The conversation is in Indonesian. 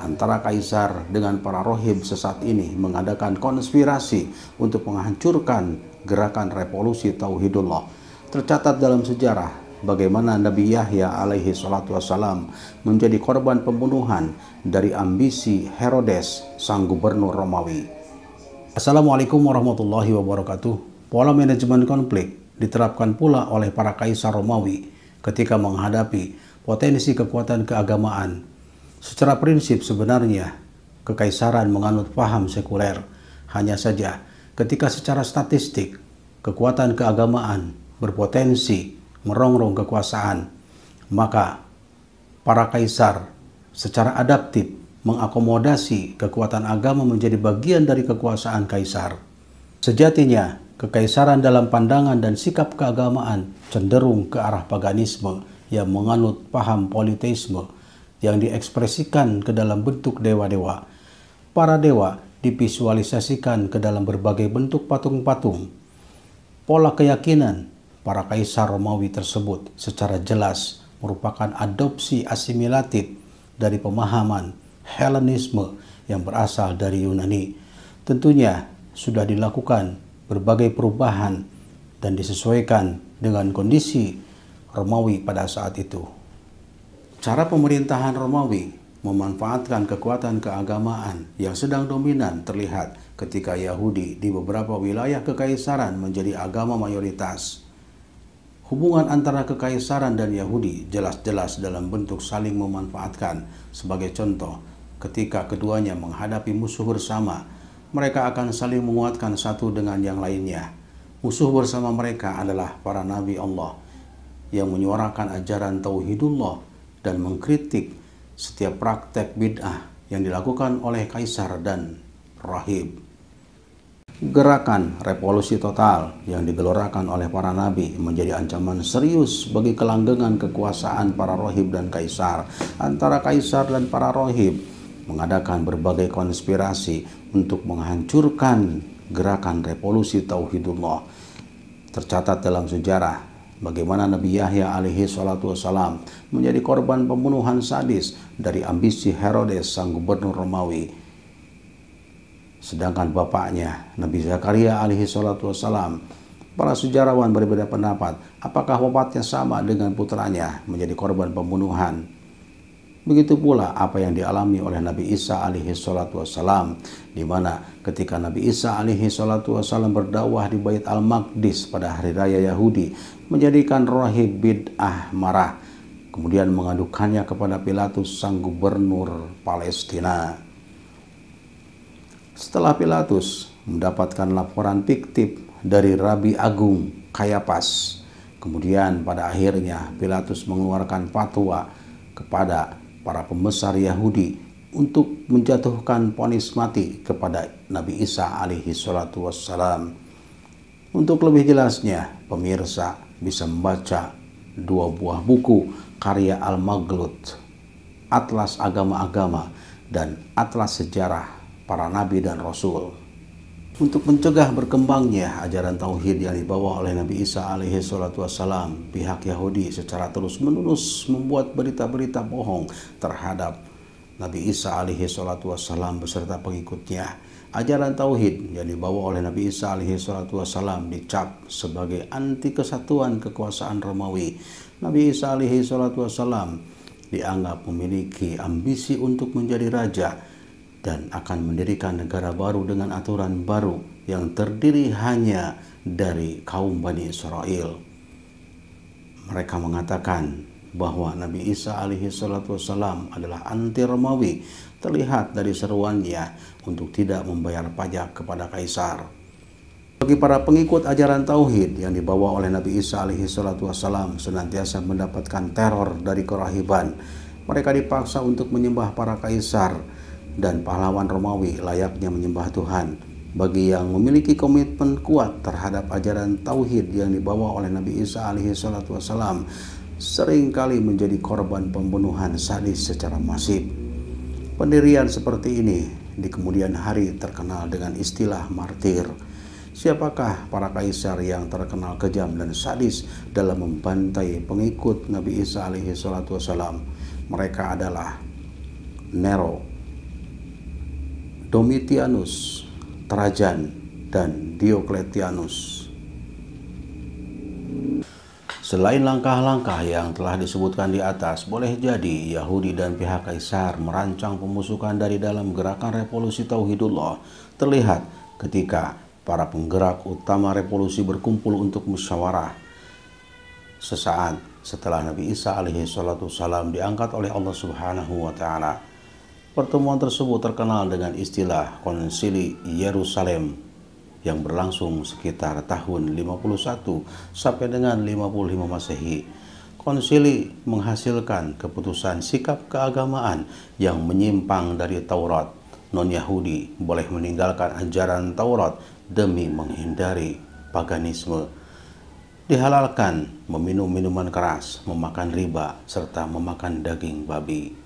antara kaisar dengan para rohib sesat ini mengadakan konspirasi untuk menghancurkan gerakan revolusi Tauhidullah. Tercatat dalam sejarah bagaimana Nabi Yahya alaihi salatu wassalam menjadi korban pembunuhan dari ambisi Herodes, sang gubernur Romawi. Assalamualaikum warahmatullahi wabarakatuh. Pola manajemen konflik diterapkan pula oleh para kaisar Romawi ketika menghadapi potensi kekuatan keagamaan. Secara prinsip sebenarnya kekaisaran menganut paham sekuler. Hanya saja ketika secara statistik kekuatan keagamaan berpotensi merongrong kekuasaan, maka para kaisar secara adaptif mengakomodasi kekuatan agama menjadi bagian dari kekuasaan kaisar. Sejatinya kekaisaran dalam pandangan dan sikap keagamaan cenderung ke arah paganisme yang menganut paham politeisme yang diekspresikan ke dalam bentuk dewa-dewa. Para dewa divisualisasikan ke dalam berbagai bentuk patung-patung. Pola keyakinan para kaisar Romawi tersebut secara jelas merupakan adopsi asimilatif dari pemahaman Helenisme yang berasal dari Yunani. Tentunya sudah dilakukan berbagai perubahan dan disesuaikan dengan kondisi Romawi pada saat itu. Cara pemerintahan Romawi memanfaatkan kekuatan keagamaan yang sedang dominan terlihat ketika Yahudi di beberapa wilayah kekaisaran menjadi agama mayoritas. Hubungan antara kekaisaran dan Yahudi jelas-jelas dalam bentuk saling memanfaatkan. Sebagai contoh, ketika keduanya menghadapi musuh bersama, mereka akan saling menguatkan satu dengan yang lainnya. Musuh bersama mereka adalah para nabi Allah yang menyuarakan ajaran Tauhidullah dan mengkritik setiap praktek bid'ah yang dilakukan oleh kaisar dan rahib. Gerakan revolusi total yang digelorakan oleh para nabi menjadi ancaman serius bagi kelanggengan kekuasaan para rohib dan kaisar. Antara kaisar dan para rohib mengadakan berbagai konspirasi untuk menghancurkan gerakan revolusi Tauhidullah. Tercatat dalam sejarah bagaimana Nabi Yahya alaihi salatu wassalam menjadi korban pembunuhan sadis dari ambisi Herodes, sang gubernur Romawi. Sedangkan bapaknya Nabi Zakaria alaihi salatu wassalam, para sejarawan berbeda pendapat apakah wafatnya sama dengan putranya menjadi korban pembunuhan. Begitu pula apa yang dialami oleh Nabi Isa alaihi salatu wassalam, di mana ketika Nabi Isa alaihi salatu wassalam berdakwah di Bait Al-Maqdis pada hari raya Yahudi, menjadikan rohib bid'ah marah, kemudian mengadukannya kepada Pilatus, sang gubernur Palestina. Setelah Pilatus mendapatkan laporan fiktif dari Rabi Agung Kayafas, kemudian pada akhirnya Pilatus mengeluarkan fatwa kepada para pembesar Yahudi untuk menjatuhkan vonis mati kepada Nabi Isa alaihi salatu wassalam. Untuk lebih jelasnya, pemirsa bisa membaca dua buah buku karya Al-Maghlut, Atlas Agama-Agama dan Atlas Sejarah Para Nabi dan Rasul. Untuk mencegah berkembangnya ajaran tauhid yang dibawa oleh Nabi Isa alaihi salatu wassalam, pihak Yahudi secara terus-menerus membuat berita-berita bohong terhadap Nabi Isa alaihi salatu wassalam beserta pengikutnya. Ajaran tauhid yang dibawa oleh Nabi Isa alaihi salatu wassalam dicap sebagai anti kesatuan kekuasaan Romawi. Nabi Isa alaihi salatu wassalam dianggap memiliki ambisi untuk menjadi raja dan akan mendirikan negara baru dengan aturan baru yang terdiri hanya dari kaum Bani Israel. Mereka mengatakan bahwa Nabi Isa alaihi salatu wassalam adalah anti Romawi, terlihat dari seruannya untuk tidak membayar pajak kepada kaisar. Bagi para pengikut ajaran tauhid yang dibawa oleh Nabi Isa alaihi salatu wassalam senantiasa mendapatkan teror dari kerahiban. Mereka dipaksa untuk menyembah para kaisar dan pahlawan Romawi layaknya menyembah Tuhan. Bagi yang memiliki komitmen kuat terhadap ajaran tauhid yang dibawa oleh Nabi Isa alaihi salatu wassalam, seringkali menjadi korban pembunuhan sadis secara masif. Pendirian seperti ini di kemudian hari terkenal dengan istilah martir. Siapakah para kaisar yang terkenal kejam dan sadis dalam membantai pengikut Nabi Isa alaihi salatu wassalam? Mereka adalah Nero, Domitianus, Trajan, dan Diokletianus. Selain langkah-langkah yang telah disebutkan di atas, boleh jadi Yahudi dan pihak Kaisar merancang pemusukan dari dalam gerakan revolusi Tauhidullah terlihat ketika para penggerak utama revolusi berkumpul untuk musyawarah sesaat setelah Nabi Isa alaihi salatu wassalam diangkat oleh Allah Subhanahu wa taala. Pertemuan tersebut terkenal dengan istilah Konsili Yerusalem yang berlangsung sekitar tahun 51 sampai dengan 55 Masehi. Konsili menghasilkan keputusan sikap keagamaan yang menyimpang dari Taurat. Non-Yahudi boleh meninggalkan ajaran Taurat demi menghindari paganisme. Dihalalkan meminum minuman keras, memakan riba, serta memakan daging babi.